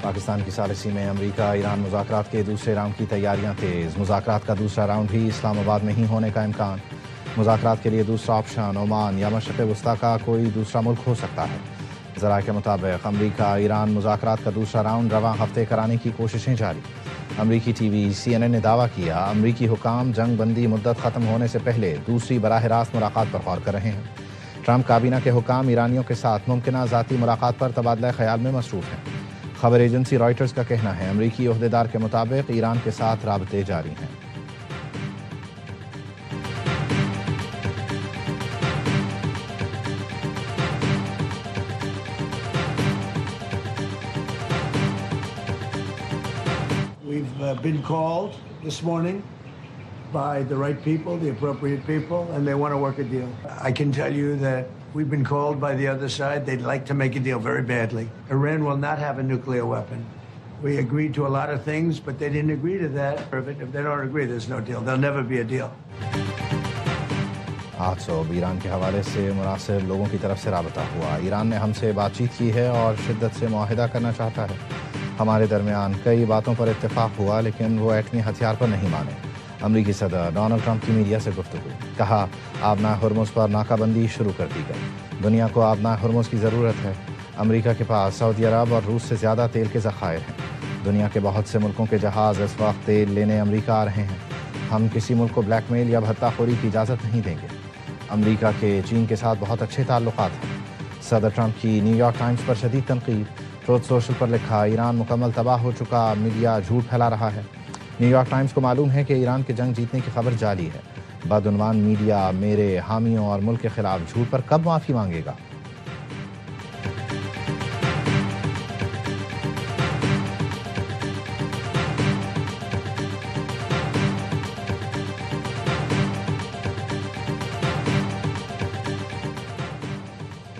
پاکستان کی ثالثی میں امریکہ ایران مذاکرات کے دوسرے راؤنڈ کی تیاریاں تیز۔ مذاکرات کا دوسرا راؤنڈ بھی اسلام آباد میں ہی ہونے کا امکان۔ مذاکرات کے لیے دوسرا آپشن عمان یا مشرق وسطیٰ کا کوئی دوسرا ملک ہو سکتا ہے۔ ذرائع کے مطابق امریکہ ایران مذاکرات کا دوسرا راؤنڈ رواں ہفتے کرانے کی کوششیں جاری۔ امریکی ٹی وی CNN نے دعویٰ کیا امریکی حکام جنگ بندی مدت ختم ہونے سے پہلے دوسری براہ راست ملاقات پر غور کر رہے ہیں۔ ٹرمپ کابینہ کے حکام ایرانیوں کے ساتھ ممکنہ ذاتی ملاقات پر تبادلہ خیال میں مصروف ہیں۔ خبر ایجنسی رائٹرز کا کہنا ہے امریکی عہدیدار کے مطابق ایران کے ساتھ رابطے جاری ہیں۔ We've been called this morning by the right people, the appropriate people, and they want to work a deal. I can tell you that we've been called by the other side. They'd like to make a deal very badly. Iran will not have a nuclear weapon. We agreed to a lot of things, but they didn't agree to that. If they don't agree, there's no deal. There'll never be a deal. آج صبح ایران کے حوالے سے مناسب لوگوں کی طرف سے رابطہ ہوا۔ ایران نے ہم سے بات چیت کی ہے اور شدت سے معاہدہ کرنا چاہتا ہے۔ ہمارے درمیان کئی باتوں پر اتفاق ہوا لیکن وہ ایٹمی ہتھیار پر نہیں مانے۔ امریکی صدر ڈونلڈ ٹرمپ کی میڈیا سے گفتگو، کہا آبنائے ہرمز پر ناکہ بندی شروع کر دی گئی۔ دنیا کو آبنائے ہرمز کی ضرورت ہے۔ امریکہ کے پاس سعودی عرب اور روس سے زیادہ تیل کے ذخائر ہیں۔ دنیا کے بہت سے ملکوں کے جہاز اس وقت تیل لینے امریکہ آ رہے ہیں۔ ہم کسی ملک کو بلیک میل یا بھتہ خوری کی اجازت نہیں دیں گے۔ امریکہ کے چین کے ساتھ بہت اچھے تعلقات ہیں۔ صدر ٹرمپ کی نیو یارک ٹائمز پر شدید تنقید۔ ٹروتھ سوشل پر لکھا ایران مکمل تباہ ہو چکا، میڈیا جھوٹ پھیلا رہا ہے۔ نیو یارک ٹائمز کو معلوم ہے کہ ایران کے جنگ جیتنے کی خبر جعلی ہے۔ بدعنوان میڈیا میرے حامیوں اور ملک کے خلاف جھوٹ پر کب معافی مانگے گا؟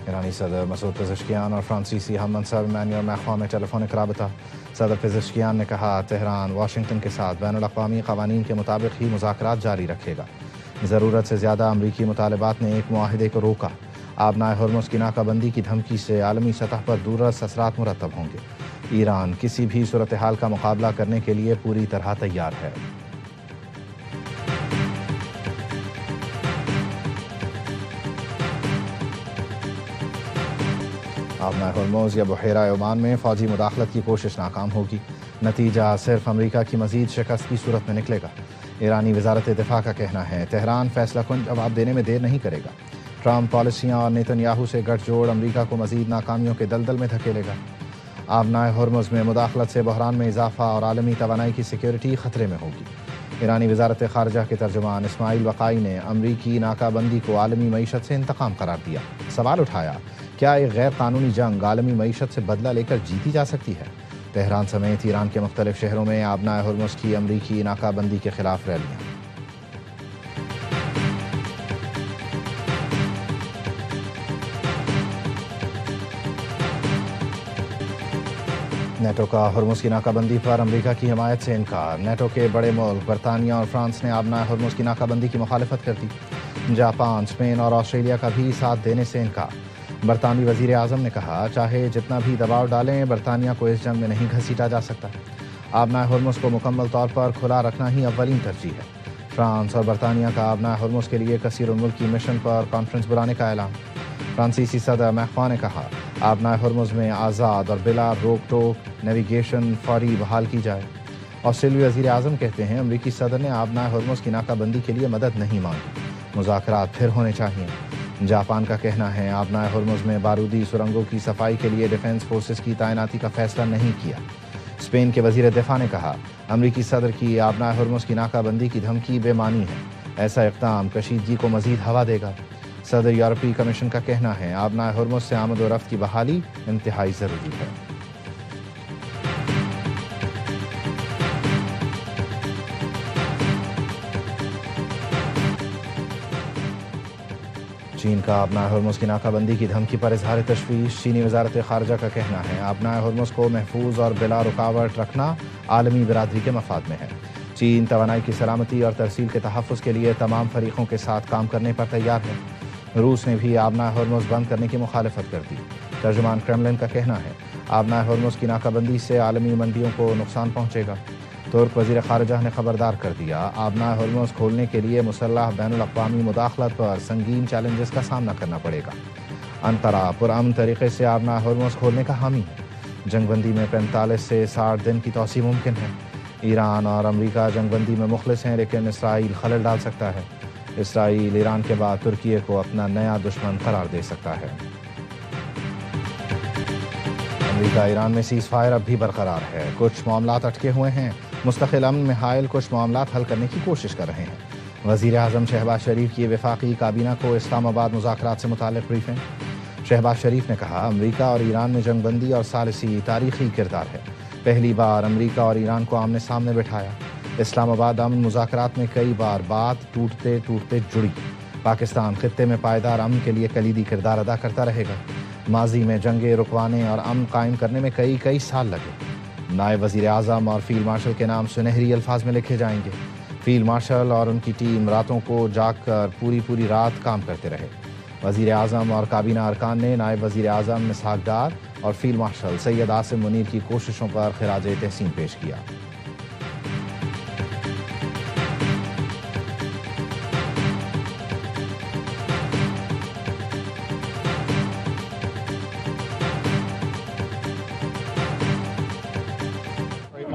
ایرانی صدر مسعود پزشکیان اور فرانسیسی ہم منصب ایمانوئل میخواں میں ٹیلی فونک رابطہ۔ صدر پزشکیان نے کہا تہران واشنگٹن کے ساتھ بین الاقوامی قوانین کے مطابق ہی مذاکرات جاری رکھے گا۔ ضرورت سے زیادہ امریکی مطالبات نے ایک معاہدے کو روکا۔ آبنائے ہرمز کی ناکہ بندی کی دھمکی سے عالمی سطح پر دوررس اثرات مرتب ہوں گے۔ ایران کسی بھی صورتحال کا مقابلہ کرنے کے لیے پوری طرح تیار ہے۔ آبنائے ہرمز یا بحیرہ عمان میں فوجی مداخلت کی کوشش ناکام ہوگی۔ نتیجہ صرف امریکہ کی مزید شکست کی صورت میں نکلے گا۔ ایرانی وزارت دفاع کا کہنا ہے تہران فیصلہ کن جواب دینے میں دیر نہیں کرے گا۔ ٹرمپ پالیسیاں اور نیتن یاہو سے گٹھ جوڑ امریکہ کو مزید ناکامیوں کے دلدل میں دھکیلے گا۔ آبنائے ہرمز میں مداخلت سے بحران میں اضافہ اور عالمی توانائی کی سیکیورٹی خطرے میں ہوگی۔ ایرانی وزارت خارجہ کے ترجمان اسماعیل وقائی نے امریکی ناکہ بندی کو عالمی معیشت سے انتقام قرار دیا۔ سوال اٹھایا کیا ایک غیر قانونی جنگ عالمی معیشت سے بدلہ لے کر جیتی جا سکتی ہے؟ تہران سمیت ایران کے مختلف شہروں میں آبنائے ہرمز کی امریکی ناکہ بندی کے خلاف ریلیاں۔ نیٹو کا ہرمز کی ناکہ بندی پر امریکہ کی حمایت سے انکار۔ نیٹو کے بڑے ملک برطانیہ اور فرانس نے آبنائے ہرمز کی ناکہ بندی کی مخالفت کر دی۔ جاپان، اسپین اور آسٹریلیا کا بھی ساتھ دینے سے انکار۔ برطانوی وزیر اعظم نے کہا چاہے جتنا بھی دباؤ ڈالیں برطانیہ کو اس جنگ میں نہیں گھسیٹا جا سکتا۔ آبنائے ہرمز کو مکمل طور پر کھلا رکھنا ہی اولین ترجیح ہے۔ فرانس اور برطانیہ کا آبنائے ہرمز کے لیے کثیر الملکی مشن پر کانفرنس بلانے کا اعلان۔ فرانسیسی صدر میخواں نے کہا آبنائے ہرمز میں آزاد اور بلا روک ٹوک نیویگیشن فوری بحال کی جائے۔ آسٹریلوی وزیر اعظم کہتے ہیں امریکی صدر نے آبنائے ہرمز کی ناکہ بندی کے لیے مدد نہیں مانگی، مذاکرات پھر ہونے چاہیے۔ جاپان کا کہنا ہے آبنائے ہرمز میں بارودی سرنگوں کی صفائی کے لیے ڈیفنس فورسز کی تعیناتی کا فیصلہ نہیں کیا۔ اسپین کے وزیر دفاع نے کہا امریکی صدر کی آبنائے ہرمز کی ناکہ بندی کی دھمکی بے معنی ہے، ایسا اقدام کشیدگی کو مزید ہوا دے گا۔ صدر یورپی کمیشن کا کہنا ہے آبنائے ہرمز سے آمد و رفت کی بحالی انتہائی ضروری ہے۔ چین کا آبنائے ہرمز کی ناکہ بندی کی دھمکی پر اظہار تشویش۔ چینی وزارت خارجہ کا کہنا ہے آبنائے ہرمز کو محفوظ اور بلا رکاوٹ رکھنا عالمی برادری کے مفاد میں ہے۔ چین توانائی کی سلامتی اور ترسیل کے تحفظ کے لیے تمام فریقوں کے ساتھ کام کرنے پر تیار ہے۔ روس نے بھی آبنائے ہرمز بند کرنے کی مخالفت کر دی۔ ترجمان کرملن کا کہنا ہے آبنائے ہرمز کی ناکہ بندی سے عالمی منڈیوں کو نقصان پہنچے گا۔ ترک وزیر خارجہ نے خبردار کر دیا، آبنائے ہرمز کھولنے کے لیے مسلح بین الاقوامی مداخلت پر سنگین چیلنجز کا سامنا کرنا پڑے گا۔ انقرہ پرامن طریقے سے آبنائے ہرمز کھولنے کا حامی ہے۔ جنگ بندی میں 45 سے 60 دن کی توسیع ممکن ہے۔ ایران اور امریکہ جنگ بندی میں مخلص ہیں، لیکن اسرائیل خلل ڈال سکتا ہے۔ اسرائیل ایران کے بعد ترکی کو اپنا نیا دشمن قرار دے سکتا ہے۔ امریکہ ایران میں سیز فائر اب بھی برقرار ہے، کچھ معاملات اٹکے ہوئے ہیں، مستقل امن میں حائل کچھ معاملات حل کرنے کی کوشش کر رہے ہیں۔ وزیر اعظم شہباز شریف کی وفاقی کابینہ کو اسلام آباد مذاکرات سے متعلق بریفنگ۔ شہباز شریف نے کہا، امریکہ اور ایران میں جنگ بندی اور ثالثی تاریخی کردار ہے۔ پہلی بار امریکہ اور ایران کو آمنے سامنے بٹھایا۔ اسلام آباد امن مذاکرات میں کئی بار بات ٹوٹتے ٹوٹتے جڑی۔ پاکستان خطے میں پائیدار امن کے لیے کلیدی کردار ادا کرتا رہے گا۔ ماضی میں جنگیں رکوانے اور امن قائم کرنے میں کئی سال لگے۔ نائب وزیر اعظم اور فیلڈ مارشل کے نام سنہری الفاظ میں لکھے جائیں گے۔ فیلڈ مارشل اور ان کی ٹیم راتوں کو جاگ کر پوری رات کام کرتے رہے۔ وزیر اعظم اور کابینہ ارکان نے نائب وزیر اعظم اسحاق ڈار اور فیلڈ مارشل سید عاصم منیر کی کوششوں پر خراج تحسین پیش کیا۔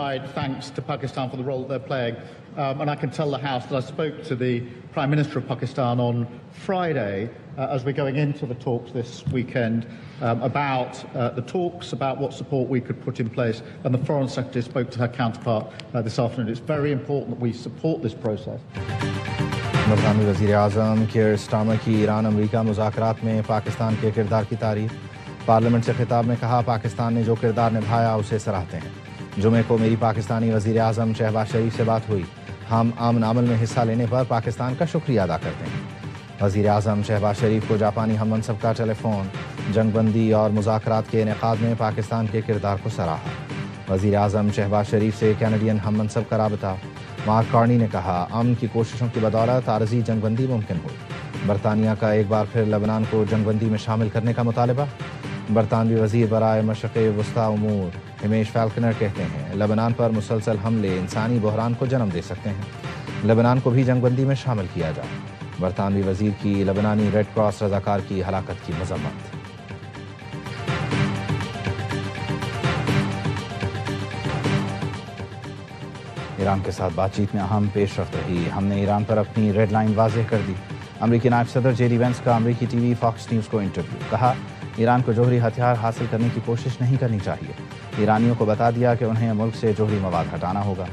My thanks to Pakistan for the role that they're playing. And I can tell the House that I spoke to the Prime Minister of Pakistan on Friday as we're going into the talks this weekend about the talks, about what support we could put in place. And the Foreign Secretary spoke to her counterpart this afternoon. It's very important that we support this process. برطانوی وزیر اعظم care Starmer کی ایران امریکہ مذاکرات میں پاکستان کے کردار کی تعریف۔ Parliament سے خطاب میں کہا، پاکستان نے جو کردار نبھایا اسے سراہتے ہیں۔ جمعے کو میری پاکستانی وزیر اعظم شہباز شریف سے بات ہوئی۔ ہم امن عمل میں حصہ لینے پر پاکستان کا شکریہ ادا کرتے ہیں۔ وزیر اعظم شہباز شریف کو جاپانی ہم منصب کا ٹیلی فون۔ جنگ بندی اور مذاکرات کے انعقاد میں پاکستان کے کردار کو سراہا۔ وزیر اعظم شہباز شریف سے کینیڈین ہم منصب کا رابطہ۔ مارک کارنی نے کہا، امن کی کوششوں کی بدولت عارضی جنگ بندی ممکن ہوئی۔ برطانیہ کا ایک بار پھر لبنان کو جنگ بندی میں شامل کرنے کا مطالبہ۔ برطانوی وزیر برائے مشرق وسطی امور ہمیش فالکنر کہتے ہیں، لبنان پر مسلسل حملے انسانی بحران کو جنم دے سکتے ہیں، لبنان کو بھی جنگ بندی میں شامل کیا جائے۔ برطانوی وزیر کی لبنانی ریڈ کراس رضاکار کی ہلاکت کی مذمت۔ ایران کے ساتھ بات چیت میں اہم پیش رفت رہی، ہم نے ایران پر اپنی ریڈ لائن واضح کر دی۔ امریکی نائب صدر جے ڈی وینس کا امریکی ٹی وی فاکس نیوز کو انٹرویو، کہا ایران کو جوہری ہتھیار حاصل کرنے کی کوشش نہیں کرنی چاہیے، ایرانیوں کو بتا دیا کہ انہیں ملک سے جوہری مواد ہٹانا ہوگا۔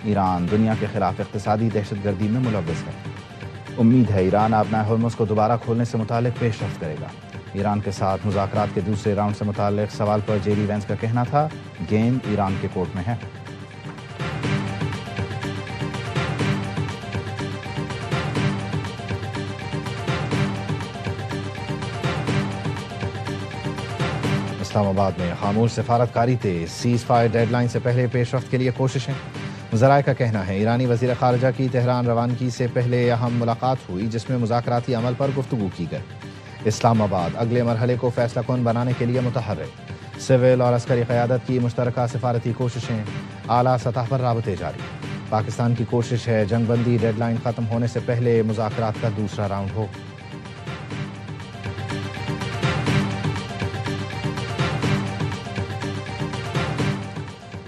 ایران دنیا کے خلاف اقتصادی دہشت گردی میں ملوث ہے، امید ہے ایران آبنائے ہرمز کو دوبارہ کھولنے سے متعلق پیش رفت کرے گا۔ ایران کے ساتھ مذاکرات کے دوسرے راؤنڈ سے متعلق سوال پر جے ڈی وینس کا کہنا تھا، گیند ایران کے کورٹ میں ہے۔ اسلام آباد میں خاموش سفارتکاری تیز، سیز فائر ڈیڈ لائن سے پہلے پیش رفت کے لیے کوششیں۔ ذرائع کا کہنا ہے ایرانی وزیر خارجہ کی تہران روانگی سے پہلے اہم ملاقات ہوئی، جس میں مذاکراتی عمل پر گفتگو کی گئی۔ اسلام آباد اگلے مرحلے کو فیصلہ کن بنانے کے لیے متحرک، سول اور عسکری قیادت کی مشترکہ سفارتی کوششیں، اعلیٰ سطح پر رابطے جاری۔ پاکستان کی کوشش ہے جنگ بندی ڈیڈ لائن ختم ہونے سے پہلے مذاکرات کا دوسرا راؤنڈ ہو۔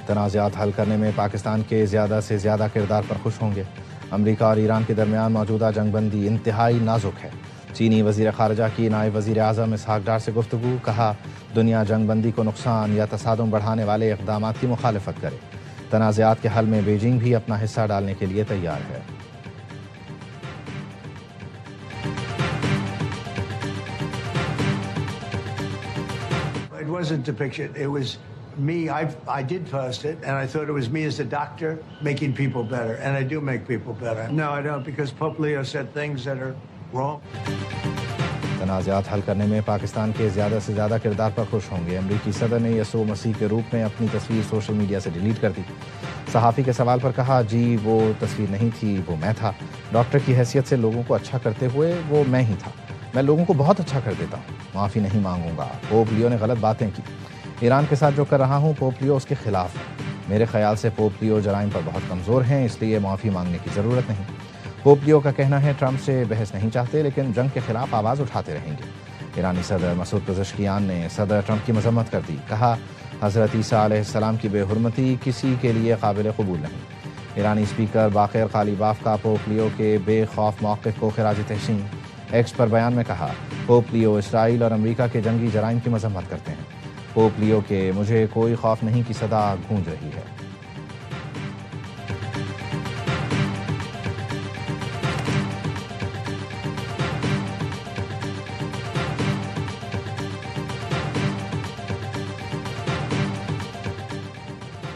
تنازعات حل کرنے میں پاکستان کے زیادہ سے زیادہ کردار پر خوش ہوں گے۔ امریکہ اور ایران کے درمیان موجودہ جنگ بندی انتہائی نازک ہے۔ چینی وزیر خارجہ کی نائب وزیر اعظم اسحاق ڈار سے گفتگو، کہا دنیا جنگ بندی کو نقصان یا تصادم بڑھانے والے اقدامات کی مخالفت کرے۔ تنازعات کے حل میں بیجنگ بھی اپنا حصہ ڈالنے کے لیے تیار ہے۔ It wasn't depiction. It was me. I did post it, and I thought it was me as a doctor making people better, and I do make people better. No, I don't, because Pope Leo said things that are wrong. تنازعات حل کرنے میں پاکستان کے زیادہ سے زیادہ کردار پر خوش ہوں گے۔ امریکی صدر نے یسوع مسیح کے روپ میں اپنی تصویر سوشل میڈیا سے ڈیلیٹ کر دی۔ صحافی کے سوال پر کہا، جی وہ تصویر نہیں تھی، وہ میں تھا۔ ڈاکٹر کی حیثیت سے لوگوں کو اچھا کرتے ہوئے وہ میں ہی تھا۔ میں لوگوں کو بہت اچھا کر دیتا ہوں، معافی نہیں مانگوں گا۔ پوپ لیو نے غلط باتیں کی۔ ایران کے ساتھ جو کر رہا ہوں پوپ لیو اس کے خلاف ہے. میرے خیال سے پوپ لیو جرائم پر بہت کمزور ہیں، اس لیے معافی مانگنے کی ضرورت نہیں. پوپ لیو کا کہنا ہے ٹرمپ سے بحث نہیں چاہتے لیکن جنگ کے خلاف آواز اٹھاتے رہیں گے. ایرانی صدر مسعود پزشکیان نے صدر ٹرمپ کی مذمت کر دی. کہا حضرت عیسیٰ علیہ السلام کی بے حرمتی کسی کے لیے قابل قبول نہیں. ایرانی اسپیکر باقر قالیباف کا پوپ لیو کے بے خوف موقف کو خراج تحسین. ایکس پر بیان میں کہا پوپ لیو اسرائیل اور امریکہ کے جنگی جرائم کی مذمت کرتے ہیں. پوپ لیو کے مجھے کوئی خوف نہیں کی صدا گونج رہی ہے.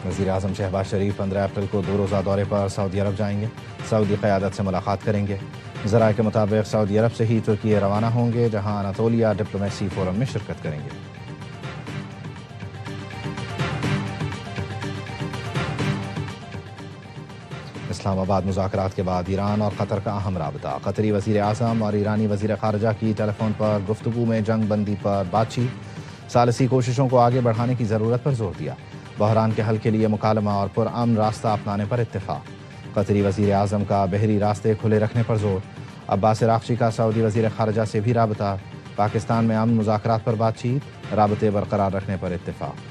وزیر اعظم شہباز شریف 15 اپریل کو 2 روزہ دورے پر سعودی عرب جائیں گے. سعودی قیادت سے ملاقات کریں گے. ذرائع کے مطابق سعودی عرب سے ہی ترکی روانہ ہوں گے جہاں اناطولیہ ڈپلومیسی فورم میں شرکت کریں گے. اسلام آباد مذاکرات کے بعد ایران اور قطر کا اہم رابطہ. قطری وزیر اعظم اور ایرانی وزیر خارجہ کی ٹیلی فون پر گفتگو میں جنگ بندی پر بات چیت. ثالثی کوششوں کو آگے بڑھانے کی ضرورت پر زور دیا. بحران کے حل کے لیے مکالمہ اور پرامن راستہ اپنانے پر اتفاق. قطری وزیر اعظم کا بحری راستے کھلے رکھنے پر زور. عباس عراقچی کا سعودی وزیر خارجہ سے بھی رابطہ. پاکستان میں امن مذاکرات پر بات چیت، رابطے برقرار رکھنے پر اتفاق.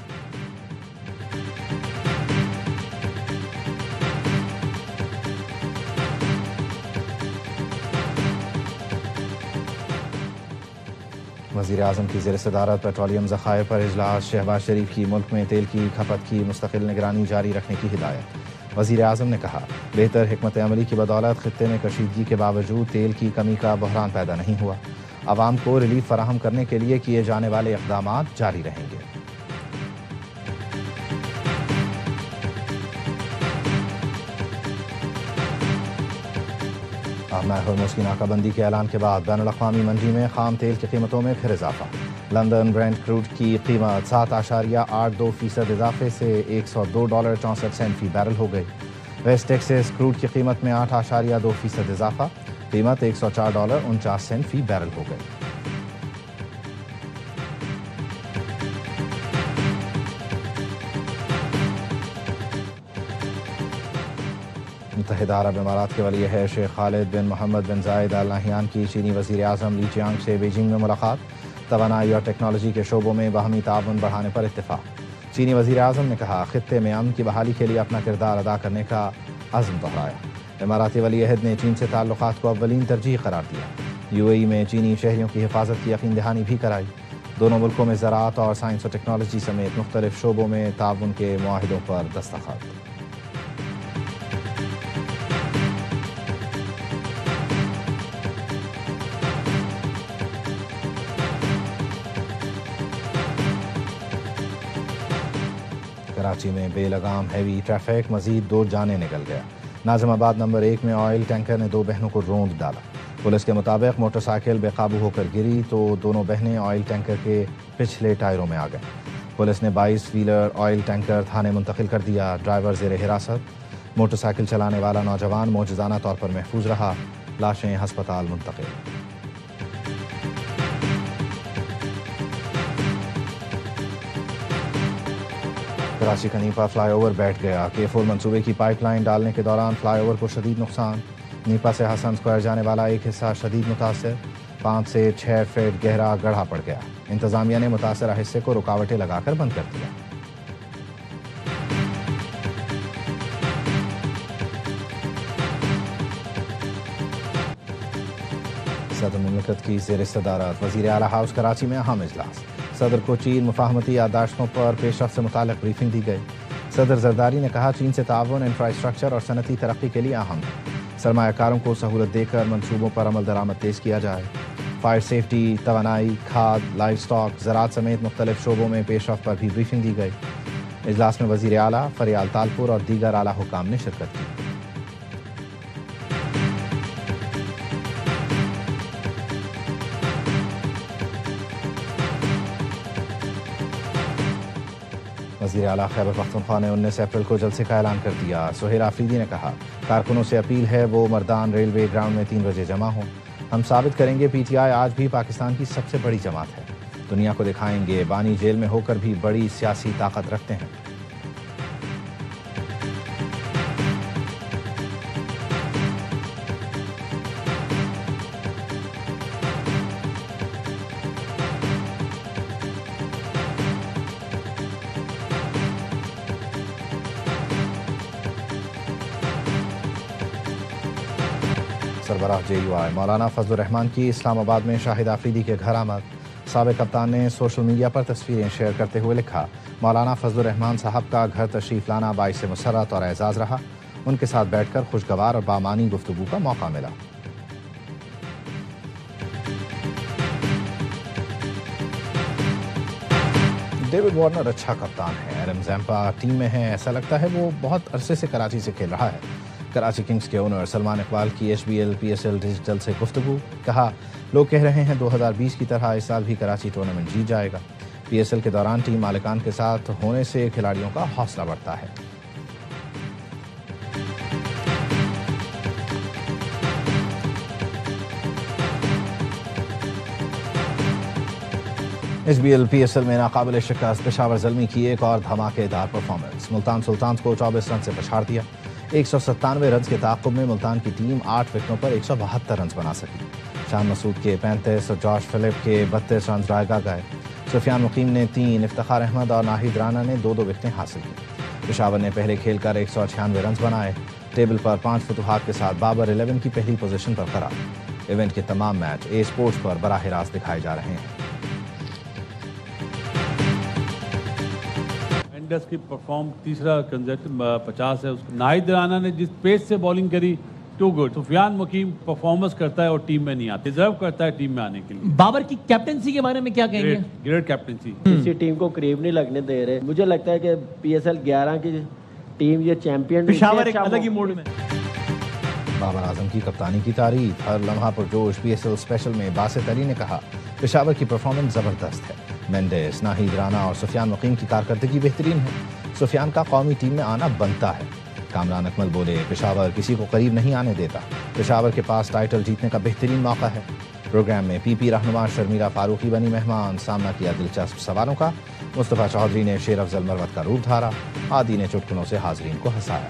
وزیر اعظم کی زیر صدارت پیٹرولیم ذخائر پر اجلاس. شہباز شریف کی ملک میں تیل کی کھپت کی مستقل نگرانی جاری رکھنے کی ہدایت. وزیر اعظم نے کہا بہتر حکمت عملی کی بدولت خطے میں کشیدگی کے باوجود تیل کی کمی کا بحران پیدا نہیں ہوا. عوام کو ریلیف فراہم کرنے کے لیے کیے جانے والے اقدامات جاری رہیں گے. ماہ ہرمز کی ناکہ بندی کے اعلان کے بعد بین الاقوامی منڈی میں خام تیل کی قیمتوں میں پھر اضافہ. لندن برینٹ کروڈ کی قیمت 7.82% اضافے سے $102.64 فی بیرل ہو گئی. ویسٹ ٹیکساس کروڈ کی قیمت میں 8.2% اضافہ، قیمت $104.49 فی بیرل ہو گئی. متحدہ عرب امارات کے ولی عہد شیخ خالد بن محمد بن زائد آل نہیان کی چینی وزیر اعظم لی چیانگ سے بیجنگ میں ملاقات. توانائی اور ٹیکنالوجی کے شعبوں میں باہمی تعاون بڑھانے پر اتفاق. چینی وزیر اعظم نے کہا خطے میں امن کی بحالی کے لیے اپنا کردار ادا کرنے کا عزم دہرایا. اماراتی ولی عہد نے چین سے تعلقات کو اولین ترجیح قرار دیا. UAE میں چینی شہریوں کی حفاظت کی یقین دہانی بھی کرائی. دونوں ملکوں میں زراعت اور سائنس و ٹیکنالوجی سمیت مختلف شعبوں میں تعاون کے معاہدوں پر دستخط. کراچی میں بے لگام ہیوی ٹریفک، مزید 2 جانیں نکل گیا. ناظم آباد نمبر 1 میں آئل ٹینکر نے 2 بہنوں کو روند ڈالا. پولیس کے مطابق موٹر سائیکل بے قابو ہو کر گری تو دونوں بہنیں آئل ٹینکر کے پچھلے ٹائروں میں آ گئیں. پولیس نے 22 ویلر آئل ٹینکر تھانے منتقل کر دیا. ڈرائیور زیر حراست. موٹر سائیکل چلانے والا نوجوان معجزانہ طور پر محفوظ رہا. لاشیں ہسپتال منتقل. کراچی کا نیپا فلائی اوور بیٹھ گیا. K4 منصوبے کی پائپ لائن ڈالنے کے دوران فلائی اوور کو شدید نقصان. نیپا سے حسن اسکوائر جانے والا ایک حصہ شدید متاثر. 5 سے 6 فٹ گہرا گڑھا پڑ گیا. انتظامیہ نے متاثرہ حصے کو رکاوٹیں لگا کر بند کر دیا. صدر مملکت کی زیر صدارت وزیر اعلیٰ ہاؤس کراچی میں اہم اجلاس. صدر کو چین مفاہمتی یادداشتوں پر پیش رفت سے متعلق بریفنگ دی گئی. صدر زرداری نے کہا چین سے تعاون انفراسٹرکچر اور صنعتی ترقی کے لیے اہم ہے. سرمایہ کاروں کو سہولت دے کر منصوبوں پر عمل درآمد تیز کیا جائے. فائر سیفٹی، توانائی، کھاد، لائف سٹاک، زراعت سمیت مختلف شعبوں میں پیش رفت پر بھی بریفنگ دی گئی. اجلاس میں وزیر اعلیٰ فریال تالپور اور دیگر اعلیٰ حکام نے شرکت کی. وزیر اعلیٰ خیبر پختونخوا نے 19 اپریل کو جلسے کا اعلان کر دیا. سہیل آفریدی نے کہا کارکنوں سے اپیل ہے وہ مردان ریلوے گراؤنڈ میں 3 بجے جمع ہوں. ہم ثابت کریں گے PTI آج بھی پاکستان کی سب سے بڑی جماعت ہے. دنیا کو دکھائیں گے بانی جیل میں ہو کر بھی بڑی سیاسی طاقت رکھتے ہیں۔ سربراہ JUI مولانا فضل الرحمان کی اسلام آباد میں شاہد آفریدی کے گھر آمد۔ سابق کپتان نے سوشل میڈیا پر تصویریں شیئر کرتے ہوئے لکھا، مولانا فضل الرحمان صاحب کا گھر تشریف لانا باعث مسرت اور اعزاز رہا۔ ان کے ساتھ بیٹھ کر خوشگوار اور بامعنی گفتگو کا موقع ملا۔ ڈیوڈ وارنر اچھا کپتان ہے، ایڈم زیمپا ٹیم میں ہے، ایسا لگتا ہے وہ بہت عرصے سے کراچی سے کھیل رہا ہے۔ کراچی کنگز کے اونر سلمان اقبال کی HBL PSL ڈیجیٹل سے گفتگو، کہا لوگ کہہ رہے ہیں 2020 کی طرح اس سال بھی کراچی ٹورنامنٹ جیت جائے گا۔ PSL کے دوران ٹیم مالکان کے ساتھ ہونے سے کھلاڑیوں کا حوصلہ بڑھتا ہے۔ HBL PSL میں ناقابل شکست پشاور زلمی کی ایک اور دھماکے دار پرفارمنس، ملتان سلطانز کو 24 رن سے پچھاڑ دیا۔ 197 رنز کے تعاقب میں ملتان کی ٹیم 8 وکٹوں پر 172 رنز بنا سکی۔ شان مسعود کے 35 اور جارج فلپ کے 32 رنز رائے گاہ گئے۔ سفیان مقیم نے 3، افتخار احمد اور ناہید رانا نے 2 وکٹیں حاصل کی۔ پشاور نے پہلے کھیل کر 196 رنز بنائے۔ ٹیبل پر 5 فتوحات کے ساتھ بابر 11 کی پہلی پوزیشن پر قرار۔ ایونٹ کے تمام میچ اے اسپورٹس پر براہ راست دکھائے جا رہے ہیں۔ مینڈس کی پرفارم تیسرا کنزرٹیو 50 ہے۔ ناہید رانا نے جس پیس سے بالنگ کری ٹو گڈ۔ سفیان مقیم پرفارمنس کرتا ہے اور ٹیم میں نہیں آتا، ڈیزرو کرتا ہے ٹیم میں آنے کے لیے۔ بابر کی کیپٹنسی کے بارے میں کیا کہیں گے؟ گریٹ کیپٹنسی، کسی ٹیم کو قریب نہیں لگنے دے رہے۔ مجھے لگتا ہے کہ PSL 11 کی ٹیم یہ چیمپئن پشاور ایک الگ ہی موڈ میں۔ بابر اعظم کی کپتانی کی تعریف، ہر لمحہ پرجوش۔ PSL اسپیشل میں باسط علی نے کہا پشاور کی پرفارمنس زبردست ہے۔ مینڈس، ناہید رانا اور سفیان مقیم کی کارکردگی بہترین ہے۔ سفیان کا قومی ٹیم میں آنا بنتا ہے۔ کامران اکمل بولے پشاور کسی کو قریب نہیں آنے دیتا، پشاور کے پاس ٹائٹل جیتنے کا بہترین موقع ہے۔ پروگرام میں PP رہنما شرمیلا فاروقی بنی مہمان، سامنا کیا دلچسپ سوالوں کا۔ مصطفیٰ چودھری نے شیر افضل مروت کا روپ دھارا، عادی نے چٹکنوں سے حاضرین کو ہنسایا۔